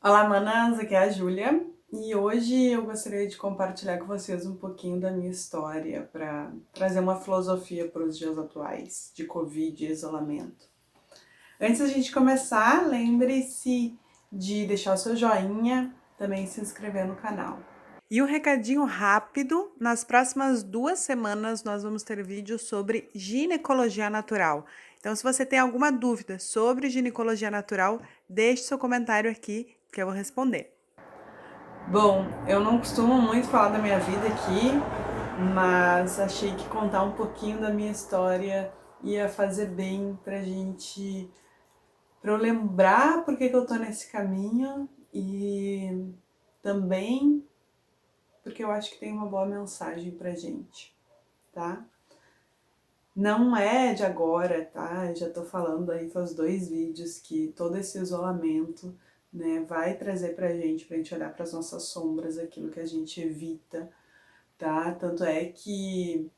Olá, manas, aqui é a Júlia e hoje eu gostaria de compartilhar com vocês um pouquinho da minha história para trazer uma filosofia para os dias atuais de Covid e isolamento. Antes da gente começar, lembre-se de deixar o seu joinha, também se inscrever no canal. E um recadinho rápido: nas próximas 2 semanas nós vamos ter vídeo sobre ginecologia natural. Então, se você tem alguma dúvida sobre ginecologia natural, deixe seu comentário aqui que eu vou responder. Bom, eu não costumo muito falar da minha vida aqui, mas achei que contar um pouquinho da minha história ia fazer bem pra eu lembrar por que eu tô nesse caminho e também porque eu acho que tem uma boa mensagem pra gente, tá? Não é de agora, tá? Eu já tô falando aí faz 2 vídeos que todo esse isolamento, né, vai trazer pra gente olhar pras nossas sombras, aquilo que a gente evita, tá? Tanto é que,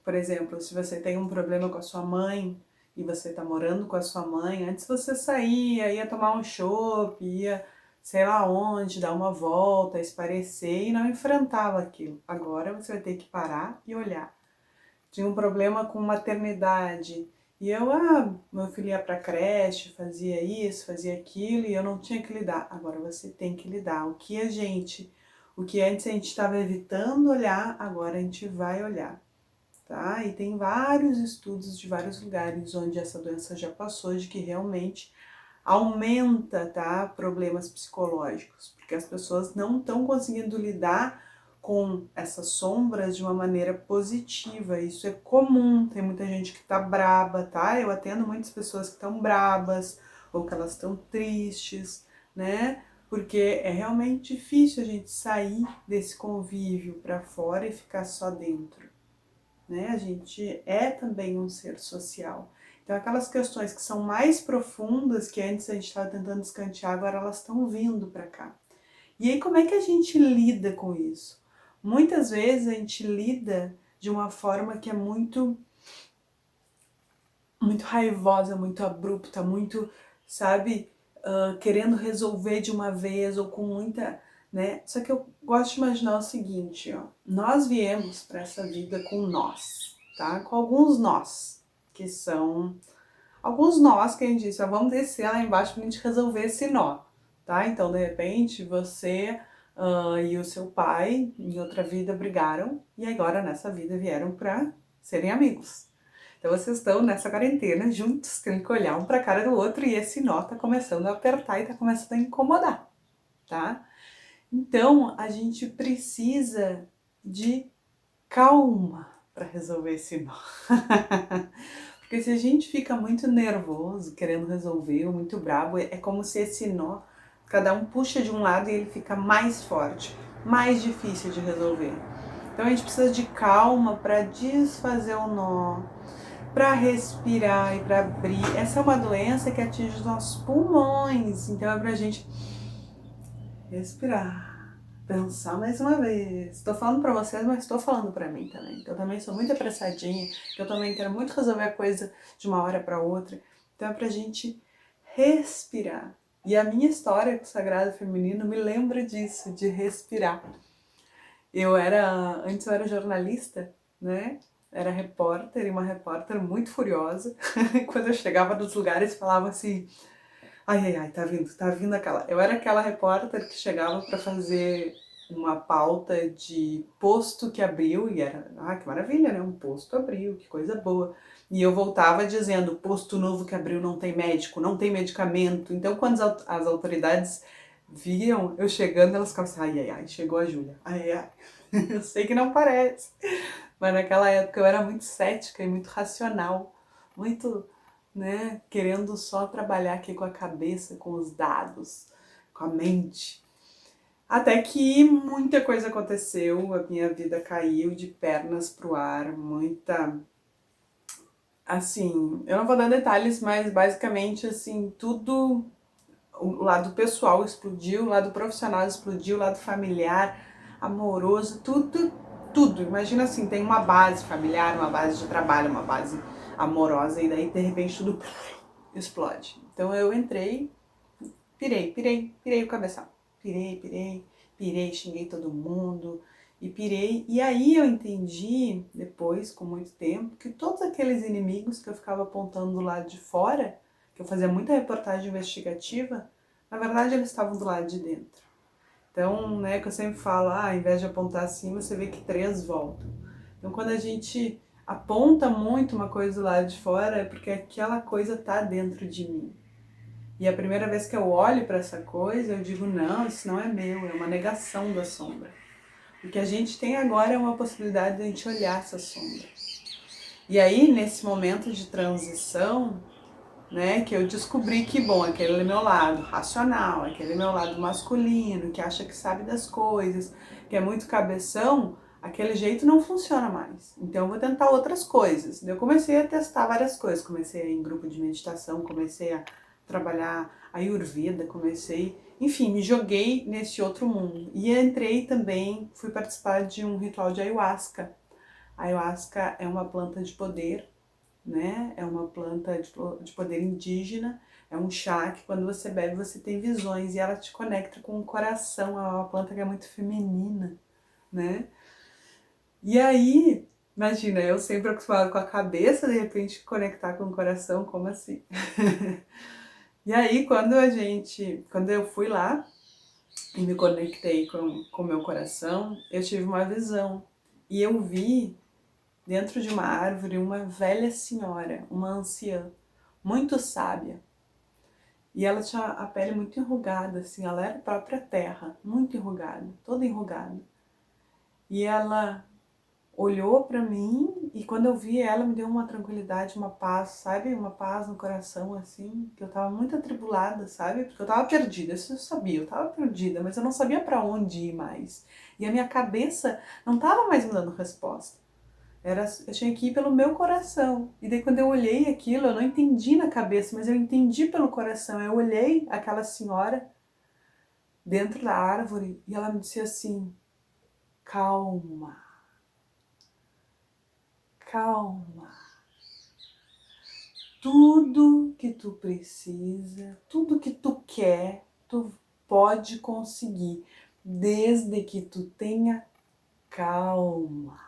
por exemplo, se você tem um problema com a sua mãe e você tá morando com a sua mãe, antes você saía, ia tomar um chopp, ia sei lá onde, dar uma volta, esparecer e não enfrentava aquilo. Agora você vai ter que parar e olhar. Tinha um problema com maternidade. E meu filho ia pra creche, fazia isso, fazia aquilo, e eu não tinha que lidar. Agora você tem que lidar. O que antes a gente estava evitando olhar, agora a gente vai olhar, tá? E tem vários estudos de vários lugares onde essa doença já passou, de que realmente aumenta, tá, problemas psicológicos, porque as pessoas não estão conseguindo lidar com essas sombras de uma maneira positiva. Isso é comum, tem muita gente que tá braba, tá? Eu atendo muitas pessoas que estão brabas ou que elas estão tristes, né? Porque é realmente difícil a gente sair desse convívio para fora e ficar só dentro, né? A gente é também um ser social. Então, aquelas questões que são mais profundas, que antes a gente estava tentando escantear, agora elas estão vindo para cá. E aí, como é que a gente lida com isso? Muitas vezes a gente lida de uma forma que é muito raivosa, muito abrupta, muito, sabe, querendo resolver de uma vez ou com muita, né? Só que eu gosto de imaginar o seguinte, ó, nós viemos para essa vida com nós, tá? Com alguns nós, que são alguns nós que a gente disse, ó, vamos descer lá embaixo pra gente resolver esse nó, tá? Então, de repente, você e o seu pai em outra vida brigaram e agora nessa vida vieram para serem amigos. Então vocês estão nessa quarentena juntos, tendo que olhar um pra cara do outro e esse nó tá começando a apertar e tá começando a incomodar, tá? Então a gente precisa de calma para resolver esse nó. Porque se a gente fica muito nervoso, querendo resolver, ou muito brabo, é como se esse nó, cada um puxa de um lado e ele fica mais forte, mais difícil de resolver. Então a gente precisa de calma para desfazer o nó, para respirar e para abrir. Essa é uma doença que atinge os nossos pulmões, então é pra gente respirar, pensar mais uma vez. Estou falando para vocês, mas estou falando para mim também. Eu também sou muito apressadinha, eu também quero muito resolver a coisa de uma hora para outra. Então é pra gente respirar. E a minha história com o Sagrado Feminino me lembra disso, de respirar. Antes eu era jornalista, né? Era repórter e uma repórter muito furiosa. Quando eu chegava nos lugares falava assim: ai, ai, ai, tá vindo aquela. Eu era aquela repórter que chegava para fazer uma pauta de posto que abriu e era, que maravilha, né? Um posto abriu, que coisa boa. E eu voltava dizendo: posto novo que abriu não tem médico, não tem medicamento. Então, quando as autoridades viam eu chegando, elas ficavam assim: ai, ai, ai, chegou a Júlia. Ai, ai, ai. Eu sei que não parece, mas naquela época eu era muito cética e muito racional, muito, né, querendo só trabalhar aqui com a cabeça, com os dados, com a mente. Até que muita coisa aconteceu, a minha vida caiu de pernas pro ar, muita. Assim, eu não vou dar detalhes, mas basicamente, assim, tudo. O lado pessoal explodiu, o lado profissional explodiu, o lado familiar, amoroso, tudo. Imagina assim, tem uma base familiar, uma base de trabalho, uma base amorosa, e daí de repente tudo explode. Então eu entrei pirei o cabeção. Pirei, xinguei todo mundo e pirei. E aí eu entendi, depois, com muito tempo, que todos aqueles inimigos que eu ficava apontando do lado de fora, que eu fazia muita reportagem investigativa, na verdade eles estavam do lado de dentro. Então, né, que eu sempre falo, ao invés de apontar assim, você vê que 3 voltam. Então, quando a gente aponta muito uma coisa do lado de fora, é porque aquela coisa tá dentro de mim. E a primeira vez que eu olho para essa coisa, eu digo, não, isso não é meu, é uma negação da sombra. O que a gente tem agora é uma possibilidade de a gente olhar essa sombra. E aí, nesse momento de transição, né, que eu descobri que, bom, aquele é meu lado racional, aquele é meu lado masculino, que acha que sabe das coisas, que é muito cabeção, aquele jeito não funciona mais. Então eu vou tentar outras coisas. Eu comecei a testar várias coisas, comecei a ir em grupo de meditação, comecei a trabalhar a Ayurveda, enfim, me joguei nesse outro mundo. E entrei também, fui participar de um ritual de ayahuasca. A ayahuasca é uma planta de poder, né? É uma planta de poder indígena, é um chá que quando você bebe você tem visões e ela te conecta com o coração, é uma planta que é muito feminina, né? E aí, imagina, eu sempre acostumada com a cabeça, de repente conectar com o coração, como assim? E aí, quando eu fui lá e me conectei com o meu coração, eu tive uma visão. E eu vi, dentro de uma árvore, uma velha senhora, uma anciã, muito sábia. E ela tinha a pele muito enrugada, assim, ela era a própria terra, muito enrugada, toda enrugada. E ela olhou para mim e quando eu vi ela me deu uma tranquilidade, uma paz, sabe? Uma paz no coração, assim, que eu tava muito atribulada, sabe? Porque eu tava perdida, isso eu sabia, eu tava perdida, mas eu não sabia para onde ir mais. E a minha cabeça não tava mais me dando resposta. Eu tinha que ir pelo meu coração. E daí quando eu olhei aquilo, eu não entendi na cabeça, mas eu entendi pelo coração. Eu olhei aquela senhora dentro da árvore e ela me disse assim: calma. Calma. Tudo que tu precisa, tudo que tu quer, tu pode conseguir, desde que tu tenha calma.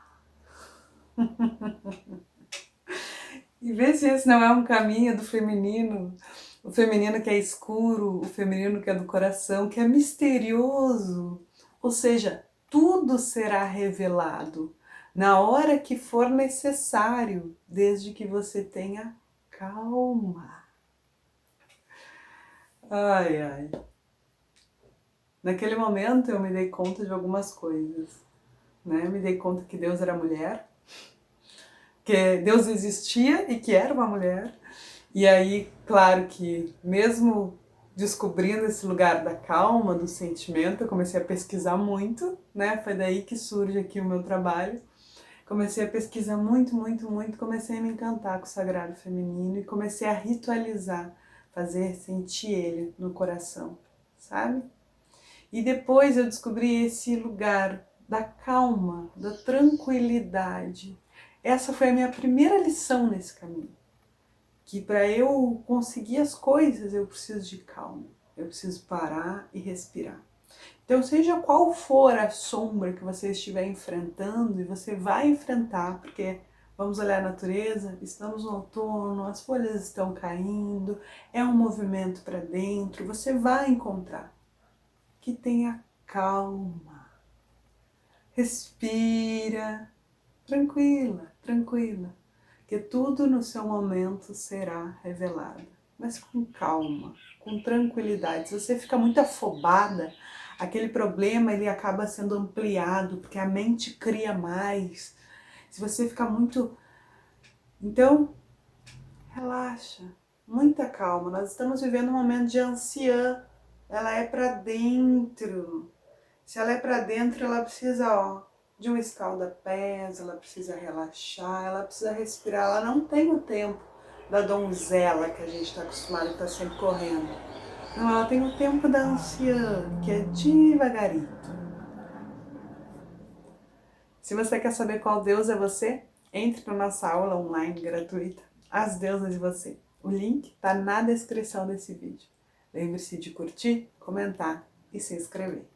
E vê se esse não é um caminho do feminino, o feminino que é escuro, o feminino que é do coração, que é misterioso. Ou seja, tudo será revelado na hora que for necessário, desde que você tenha calma. Ai, ai. Naquele momento eu me dei conta de algumas coisas, né? Me dei conta que Deus era mulher, que Deus existia e que era uma mulher. E aí, claro que mesmo descobrindo esse lugar da calma, do sentimento, eu comecei a pesquisar muito, né? Foi daí que surge aqui o meu trabalho. Comecei a pesquisar muito, comecei a me encantar com o sagrado feminino e comecei a ritualizar, fazer sentir ele no coração, sabe? E depois eu descobri esse lugar da calma, da tranquilidade. Essa foi a minha primeira lição nesse caminho. Que para eu conseguir as coisas eu preciso de calma, eu preciso parar e respirar. Então, seja qual for a sombra que você estiver enfrentando, e você vai enfrentar, porque vamos olhar a natureza, estamos no outono, as folhas estão caindo, é um movimento para dentro, você vai encontrar. Que tenha calma, respira, tranquila, tranquila, que tudo no seu momento será revelado, mas com calma, com tranquilidade. Se você fica muito afobada, aquele problema ele acaba sendo ampliado, porque a mente cria mais. Se você fica muito... Então, relaxa, muita calma. Nós estamos vivendo um momento de anciã, ela é para dentro. Se ela é para dentro, ela precisa, de um escalda-pés, ela precisa relaxar, ela precisa respirar, ela não tem o tempo da donzela que a gente está acostumado a estar sempre correndo. Não, ela tem o tempo da anciã, que é devagarito. Se você quer saber qual deus é você, entre na nossa aula online gratuita, As Deusas de Você. O link está na descrição desse vídeo. Lembre-se de curtir, comentar e se inscrever.